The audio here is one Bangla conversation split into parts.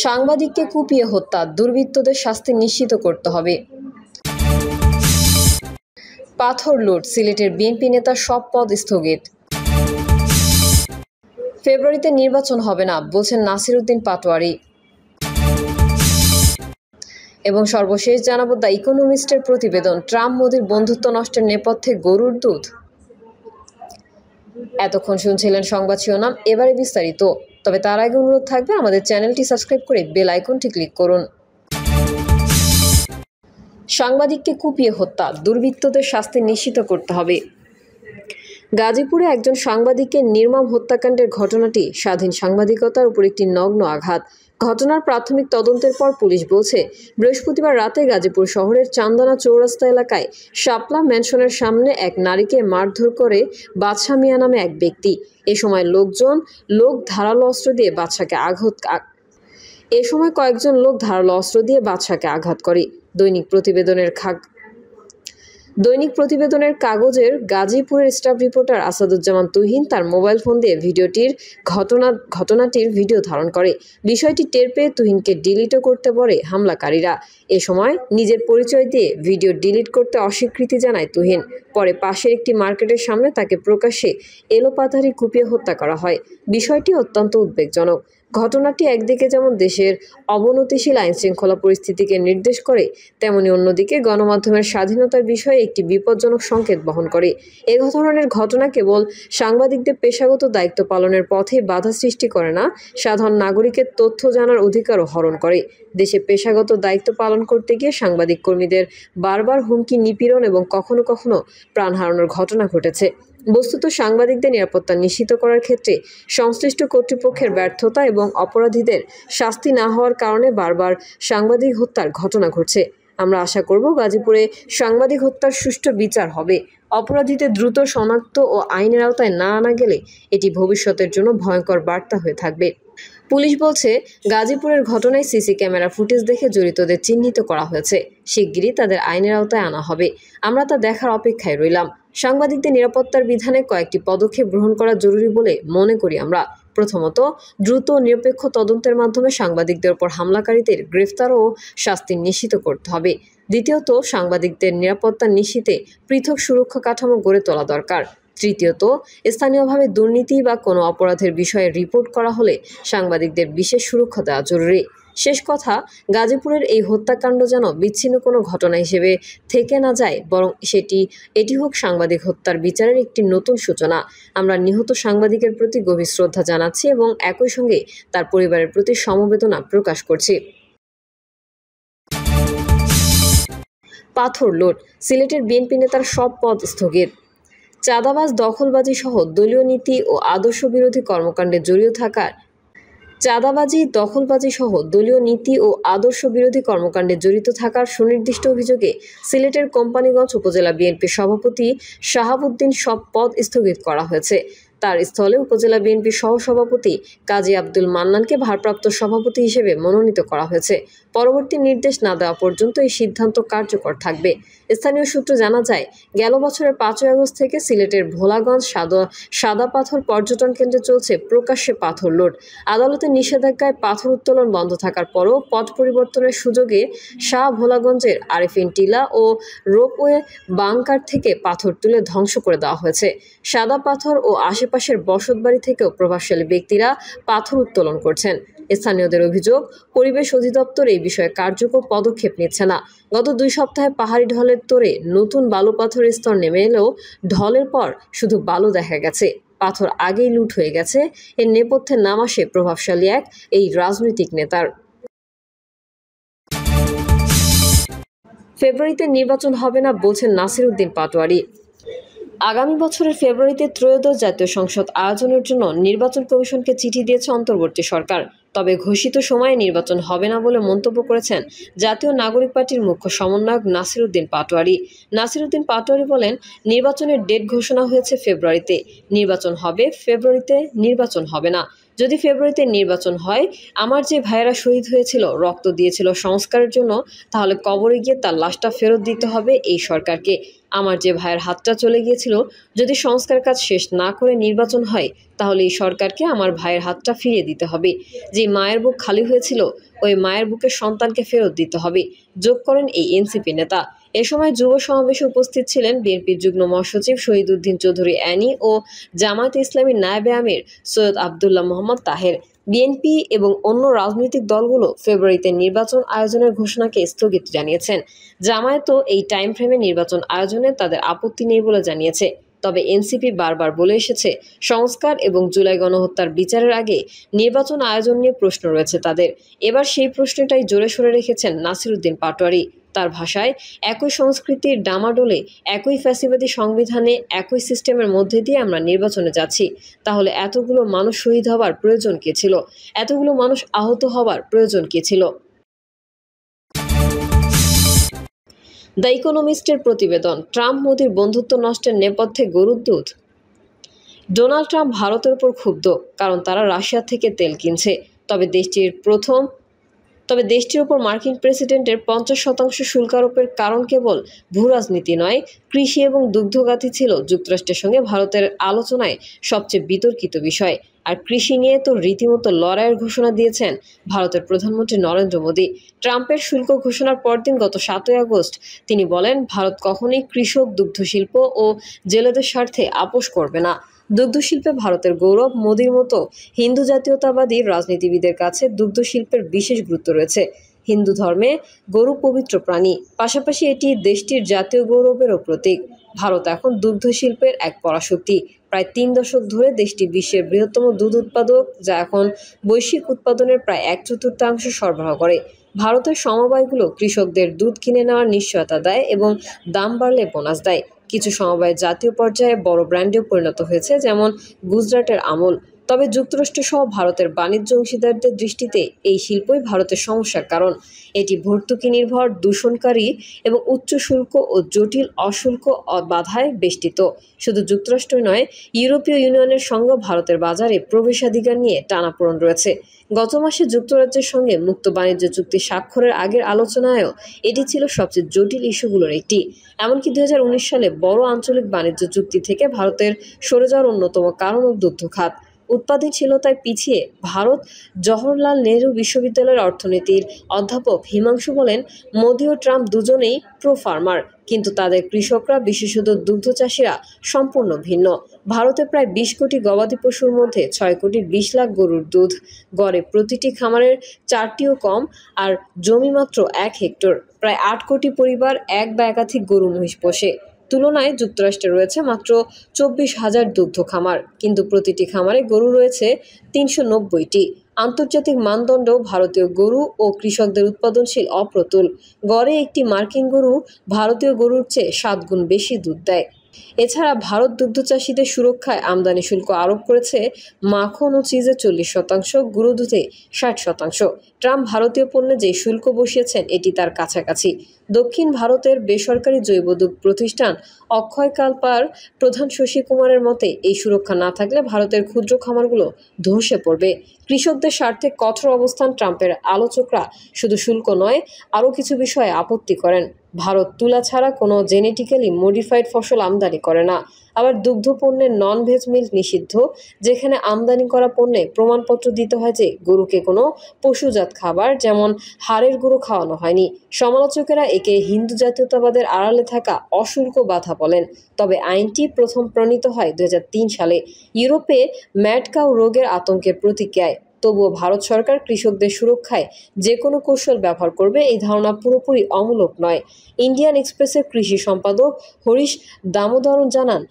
সাংবাদিককে কুপিয়ে হত্যা, দুর্বৃত্তদের শাস্তি নিশ্চিত করতে হবে। পাথর লুট, সিলেটের বিএনপি নেতার সব পদ স্থগিত। ফেব্রুয়ারিতে নির্বাচন হবে না বলছেন নাসির উদ্দিন পাটোয়ারি। এবং সর্বশেষ জানাবো দ্য ইকোনমিস্টের প্রতিবেদন, ট্রাম্প মোদির বন্ধুত্ব নষ্টের নেপথ্যে গরুর দুধ। এতক্ষণ শুনছিলেন সংবাদ শিরোনাম, এবারে বিস্তারিত। তবে তার আগে অনুরোধ থাকবে আমাদের চ্যানেলটি সাবস্ক্রাইব করে বেল আইকনটি ক্লিক করুন। সাংবাদিককে কুপিয়ে হত্যা, দুর্বৃত্তদের শাস্তি নিশ্চিত করতে হবে। গাজীপুরে একজন সাংবাদিককে নির্মম হত্যাকাণ্ডের ঘটনাটি স্বাধীন সাংবাদিকতার উপর একটি নগ্ন আঘাত। ঘটনার প্রাথমিক তদন্তের পর পুলিশ বলছে, বৃহস্পতিবার রাতে গাজীপুর শহরের চান্দানা চৌরাস্তা এলাকায় শাপলা ম্যানশনের সামনে এক নারীকে মারধর করে বাদশা মিয়া নামে এক ব্যক্তি। এ সময় ধারালো অস্ত্র দিয়ে কয়েকজন লোক ধারালো অস্ত্র দিয়ে বাদশাকে আঘাত করে। দৈনিক প্রতিবেদনের কাগজের গাজীপুরের স্টাফ রিপোর্টার আসাদুজ্জামান তুহিন তার মোবাইল ফোন দিয়ে ঘটনাটির ভিডিও ধারণ করে। বিষয়টি টের পেয়ে তুহিনকে ডিলিটও করতে বলে হামলাকারীরা। এ সময় নিজের পরিচয় দিয়ে ভিডিও ডিলিট করতে অস্বীকৃতি জানায় তুহিন। পরে পাশের একটি মার্কেটের সামনে তাকে প্রকাশ্যে এলোপাতাড়ি কুপিয়ে হত্যা করা হয়। বিষয়টি অত্যন্ত উদ্বেগজনক। ঘটনাটি একদিকে যেমন দেশের অবনতিশীল আইনশৃঙ্খলা পরিস্থিতিকে নির্দেশ করে, তেমনি অন্যদিকে গণমাধ্যমের স্বাধীনতার বিষয়ে একটি বিপজ্জনক সংকেত বহন করে। এ ধরনের ঘটনা কেবল সাংবাদিকদের পেশাগত দায়িত্ব পালনের পথে বাধা সৃষ্টি করে না, সাধারণ নাগরিকের তথ্য জানার অধিকারও হরণ করে। দেশে পেশাগত দায়িত্ব পালন করতে গিয়ে সাংবাদিক কর্মীদের বারবার হুমকি, নিপীড়ন এবং কখনো কখনো প্রাণ হারানোর ঘটনা ঘটেছে। বস্তুত সাংবাদিকদের নিরাপত্তা নিশ্চিত করার ক্ষেত্রে সংশ্লিষ্ট কর্তৃপক্ষের ব্যর্থতা এবং অপরাধীদের শাস্তি না হওয়ার কারণে বারবার সাংবাদিক হত্যার ঘটনা ঘটছে। আমরা আশা করব গাজীপুরে সাংবাদিক হত্যার সুষ্ঠু বিচার হবে। অপরাধীদের দ্রুত শনাক্ত ও আইনের আওতায় না আনা গেলে এটি ভবিষ্যতের জন্য ভয়ঙ্কর বার্তা হয়ে থাকবে। পুলিশ বলছে, গাজীপুরের ঘটনায় সিসি ক্যামেরা ফুটেজ দেখে জড়িতদের চিহ্নিত করা হয়েছে। শিগগিরই তাদের আইনের আওতায় আনা হবে। আমরা তা দেখার অপেক্ষায় রইলাম। সাংবাদিকদের নিরাপত্তার বিধানে কয়েকটি পদক্ষেপ গ্রহণ করা জরুরি বলে মনে করি আমরা। প্রথমত, দ্রুত ও নিরপেক্ষ তদন্তের মাধ্যমে সাংবাদিকদের ওপর হামলাকারীদের গ্রেফতার ও শাস্তি নিশ্চিত করতে হবে। দ্বিতীয়ত, সাংবাদিকদের নিরাপত্তা নিশ্চিতে পৃথক সুরক্ষা কাঠামো গড়ে তোলা দরকার। তৃতীয়ত, স্থানীয়ভাবে দুর্নীতি বা কোনো অপরাধের বিষয়ে রিপোর্ট করা হলে সাংবাদিকদের বিশেষ সুরক্ষা দেওয়া জরুরি। শেষ কথা, গাজীপুরের এই হত্যাকাণ্ড যেন বিচ্ছিন্ন কোনো ঘটনা হিসেবে থেকে না যায়, বরং এটি হোক সাংবাদিক হত্যার বিচারের একটি নতুন সূচনা। আমরা নিহত সাংবাদিকের প্রতি গভীর শ্রদ্ধা জানাচ্ছি এবং একই সঙ্গে তার পরিবারের প্রতি সমবেদনা প্রকাশ করছি। পাথর লুট, সিলেটের বিএনপি নেতার সব পদ স্থগিত। চাঁদাবাজ, দখলবাজি সহ দলীয় নীতি ও আদর্শ বিরোধী কর্মকাণ্ডে জড়িত থাকার সুনির্দিষ্ট অভিযোগে সিলেটের কোম্পানীগঞ্জ উপজেলা বিএনপি সভাপতি শাহাবুদ্দিন সব পদ স্থগিত করা হয়েছে। তার স্থলে উপজেলা বিএনপির সহসভাপতি কাজী আব্দুল মান্নানকে ভারপ্রাপ্ত সভাপতি হিসেবে মনোনীত করা হয়েছে। পরবর্তী নির্দেশ না দেওয়া পর্যন্ত এই সিদ্ধান্ত কার্যকর থাকবে। স্থানীয় সূত্রে জানা যায়, গেল বছরের 5ই আগস্ট থেকে সিলেটের ভোলাগঞ্জ সাদা পাথর পর্যটন কেন্দ্রে চলছে প্রকাশ্যে পাথর লুট। আদালতের নিষেধাজ্ঞায় পাথর উত্তোলন বন্ধ থাকার পরও পথ পরিবর্তনের সুযোগে ভোলাগঞ্জের আরেফিন টিলা ও রোপওয়ে বাংকার থেকে পাথর তুলে ধ্বংস করে দেওয়া হয়েছে। সাদা পাথর ও আশেপাশের বসতবাড়ি থেকেও প্রভাবশালী ব্যক্তিরা পাথর উত্তোলন করছেন। স্থানীয়দের অভিযোগ, পরিবেশ অধিদপ্তর এই বিষয়ে কার্যকর পদক্ষেপ নিচ্ছে না। গত 2 সপ্তাহে পাহাড়ি ঢলের তোড়ে নতুন বালু পাথরের স্তর নেমে এলেও ঢলের পর শুধু বালু দেখা গেছে, পাথর আগেই লুট হয়ে গেছে। এর নেপথ্যে নাম আসে প্রভাবশালী এই রাজনৈতিক নেতার। ফেব্রুয়ারিতে নির্বাচন হবে না বলছেন নাসির উদ্দিন পাটোয়ারি। আগামী বছরের ফেব্রুয়ারিতে ত্রয়োদশ জাতীয় সংসদ আয়োজনের জন্য নির্বাচন কমিশনকে চিঠি দিয়েছে অন্তর্বর্তী সরকার। তবে ঘোষিত সময়ে নির্বাচন হবে না বলে মন্তব্য করেছেন জাতীয় নাগরিক পার্টির মুখ্য সমন্বয়ক নাসির উদ্দিন পাটোয়ারি। নাসির উদ্দিন পাটোয়ারি বলেন, নির্বাচনের ডেট ঘোষণা হয়েছে ফেব্রুয়ারিতে, নির্বাচন হবে ফেব্রুয়ারিতে, নির্বাচন হবে না। যদি ফেব্রুয়ারিতে নির্বাচন হয়, আমার যে ভাইয়েরা শহীদ হয়েছিল, রক্ত দিয়েছিল সংস্কারের জন্য, তাহলে কবরে গিয়ে তার লাশটা ফেরত দিতে হবে এই সরকারকে। আমার যে ভাইয়ের হাতটা চলে গিয়েছিল, যদি সংস্কার কাজ শেষ না করে নির্বাচন হয়, তাহলে এই সরকারকে আমার ভাইয়ের হাতটা ফিরিয়ে দিতে হবে। যে মায়ের বুক খালি হয়েছিল, ওই মায়ের বুকের সন্তানকে ফেরত দিতে হবে, যোগ করেন এই এনসিপি নেতা। এ সময় যুব সমাবেশে উপস্থিত ছিলেন বিএনপির যুগ্ম মহাসচিব শহীদ উদ্দিন চৌধুরী অ্যানি ও জামায়াতে ইসলামীর নায়েবে আমির সৈয়দ আবদুল্লাহ মোহাম্মদ তাহের। বিএনপি এবং অন্য রাজনৈতিক দলগুলো ফেব্রুয়ারিতে নির্বাচন আয়োজনের ঘোষণাকে স্থগিত জানিয়েছেন। জামায়াতও এই টাইম ফ্রেমে নির্বাচন আয়োজনে তাদের আপত্তি নেই বলে জানিয়েছে। তবে এনসিপি বারবার বলে এসেছে, সংস্কার এবং জুলাই গণহত্যার বিচারের আগে নির্বাচন আয়োজন নিয়ে প্রশ্ন রয়েছে তাদের। এবার সেই প্রশ্নটাই জোরে সোরে রেখেছেন নাসিরউদ্দিন পাটোয়ারি। তার ভাষায়, একই সংস্কৃতির ডামাডোলে, একই ফ্যাসিবাদী সংবিধানে, একই সিস্টেমের মধ্যে দিয়ে আমরা নির্বাচনে যাচ্ছি। তাহলে এতগুলো মানুষ শহীদ হবার প্রয়োজন কী ছিল? এতগুলো মানুষ আহত হবার প্রয়োজন কী ছিল? দ্য ইকোনমিস্টের প্রতিবেদন, ট্রাম্প মোদির বন্ধুত্ব নষ্টের নেপথ্যে গরুর দুধ। ডোনাল্ড ট্রাম্প ভারতের উপর ক্ষুব্ধ, কারণ তারা রাশিয়া থেকে তেল কিনছে। তবে দেশটির উপর মার্কিন প্রেসিডেন্টের 50% শুল্ক আরোপের কারণ কেবল ভূরাজনীতি নয়, কৃষি এবং দুগ্ধখাতই ছিল যুক্তরাষ্ট্রের সঙ্গে ভারতের আলোচনায় সবচেয়ে বিতর্কিত বিষয়। আর কৃষি নিয়ে তো রীতিমতো লড়াইয়ের ঘোষণা দিয়েছেন ভারতের প্রধানমন্ত্রী নরেন্দ্র মোদী। ট্রাম্পের শুল্ক ঘোষণার পরদিন গত 7 আগস্ট তিনি বলেন, ভারত কখনোই কৃষক, দুগ্ধশিল্প ও জেলেদের স্বার্থে আপোস করবে না। দুগ্ধশিল্পে ভারতের গৌরব। মোদির মতো হিন্দু জাতীয়তাবাদী রাজনীতিবিদের কাছে দুগ্ধশিল্পের বিশেষ গুরুত্ব রয়েছে। হিন্দু ধর্মে গরু পবিত্র প্রাণী, পাশাপাশি এটি দেশটির জাতীয় গৌরবেরও প্রতীক। ভারত এখন দুগ্ধশিল্পের এক পরাশক্তি। প্রায় 3 দশক ধরে দেশটি বিশ্বের বৃহত্তম দুধ উৎপাদক, যা এখন বৈশ্বিক উৎপাদনের প্রায় 1/4 সরবরাহ করে। ভারতের সমবায়গুলো কৃষকদের দুধ কিনে নেওয়ার নিশ্চয়তা দেয় এবং দাম বাড়লে বোনাস দেয়। কিছু সমবায় জাতীয় পর্যায়ে বড় ব্র্যান্ডেও পরিণত হয়েছে, যেমন গুজরাটের আমুল। তবে যুক্তরাষ্ট্রসহ ভারতের বাণিজ্য অংশীদারদের দৃষ্টিতে এই শিল্পই ভারতের সমস্যার কারণ। এটি ভর্তুকি নির্ভর, দূষণকারী এবং উচ্চ শুল্ক ও জটিল অশুল্ক বাধায় বেষ্টিত। শুধু যুক্তরাষ্ট্রই নয়, ইউরোপীয় ইউনিয়নের সঙ্গে ভারতের বাজারে প্রবেশাধিকার নিয়ে টানাপোড়েন রয়েছে। গত মাসে যুক্তরাজ্যের সঙ্গে মুক্ত বাণিজ্য চুক্তি স্বাক্ষরের আগের আলোচনায়ও এটি ছিল সবচেয়ে জটিল ইস্যুগুলোর একটি। এমনকি 2019 সালে বড় আঞ্চলিক বাণিজ্য চুক্তি থেকে ভারতের সরে যাওয়ার অন্যতম কারণ দুগ্ধ খাত। উৎপাদনশীলতায় পিছিয়ে ভারত। জওহরলাল নেহরু বিশ্ববিদ্যালয়ের অর্থনীতির অধ্যাপক হিমাংশু বলেন, মোদি ও ট্রাম্প দুজনেই প্রো ফার্মার, কিন্তু তাদের কৃষকরা, বিশেষত দুগ্ধ চাষিরা সম্পূর্ণ ভিন্ন। ভারতে প্রায় 20 কোটি গবাদি পশুর মধ্যে 6 কোটি 20 লাখ গরুর দুধ, গড়ে প্রতিটি খামারের 4টিও কম, আর জমি মাত্র 1 হেক্টর। প্রায় 8 কোটি পরিবার এক বা একাধিক গরু মহিষ পোষে। তুলনায় যুক্তরাষ্ট্রে রয়েছে মাত্র 24,000 দুগ্ধ খামার, কিন্তু প্রতিটি খামারে গরু রয়েছে 390টি। আন্তর্জাতিক মানদণ্ড ভারতীয় গরু ও কৃষকদের উৎপাদনশীল অপ্রতুল। গড়ে একটি মার্কিন গরু ভারতীয় গরুর চেয়ে 7 গুণ বেশি দুধ দেয়। এছাড়া ভারত দুগ্ধ চাষিদের সুরক্ষায় আমদানি শুল্ক আরোপ করেছে। মাখন ও চিজে 40%, গুঁড়ো দুধে 60%। ট্রাম্প ভারতীয় পণ্যে যে শুল্ক বসিয়েছেন, এটি তার কাছাকাছি। দক্ষিণ ভারতের বেসরকারি জৈবদুগ্ধ প্রতিষ্ঠান অক্ষয় কালপার প্রধান শশী কুমারের মতে, এই সুরক্ষা না থাকলে ভারতের ক্ষুদ্র খামারগুলো ধসে পড়বে। কৃষকদের স্বার্থে কঠোর অবস্থান। ট্রাম্পের আলোচকরা শুধু শুল্ক নয়, আরও কিছু বিষয়ে আপত্তি করেন। ভারত তুলা ছাড়া কোনো জেনেটিক্যালি মডিফাইড ফসল আমদানি করে না। আবার দুগ্ধ পণ্যের নন ভেজ মিল্ক নিষিদ্ধ, যেখানে আমদানি করা পণ্যে প্রমাণপত্র দিতে হয় যে গরুকে কোনো পশুজাত খাবার, যেমন হাড়ের গুঁড়ো খাওয়ানো হয়নি। সমালোচকেরা একে হিন্দু জাতীয়তাবাদের আড়ালে থাকা অশুল্ক বাধা বলেন। তবে আইনটি প্রথম প্রণীত হয় 2003 সালে, ইউরোপে ম্যাড কাউ রোগের আতঙ্কের প্রতিক্রিয়ায়। তবুও ভারত সরকার কৃষকদের সুরক্ষায় যে কোনো কৌশল ব্যবহার করবে, এই ধারণা পুরোপুরি অমূলক নয়। ইন্ডিয়ান এক্সপ্রেসের কৃষি সম্পাদক হরিশ দামোদরন জানান,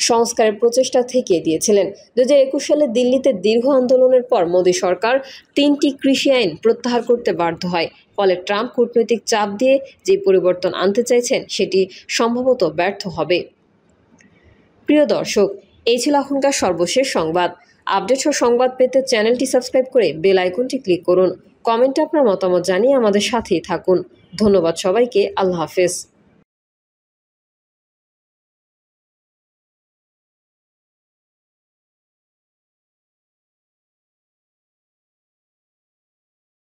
সংস্কারের প্রচেষ্টা থেকে দিয়েছিলেন। 2021 সালে দিল্লিতে দীর্ঘ আন্দোলনের পর মোদী সরকার 3টি কৃষি আইন প্রত্যাহার করতে বাধ্য হয়। ফলে ট্রাম্প কূটনৈতিক চাপ দিয়ে যে পরিবর্তন আনতে চাইছেন, সেটি সম্ভবত ব্যর্থ হবে। প্রিয় দর্শক, এই ছিল এখনকার সর্বশেষ সংবাদ। আপডেট ও সংবাদ পেতে চ্যানেলটি সাবস্ক্রাইব করে বেল আইকনটি ক্লিক করুন। কমেন্টে আপনার মতামত জানিয়ে আমাদের সাথেই থাকুন। ধন্যবাদ সবাইকে। আল্লাহ হাফেজ।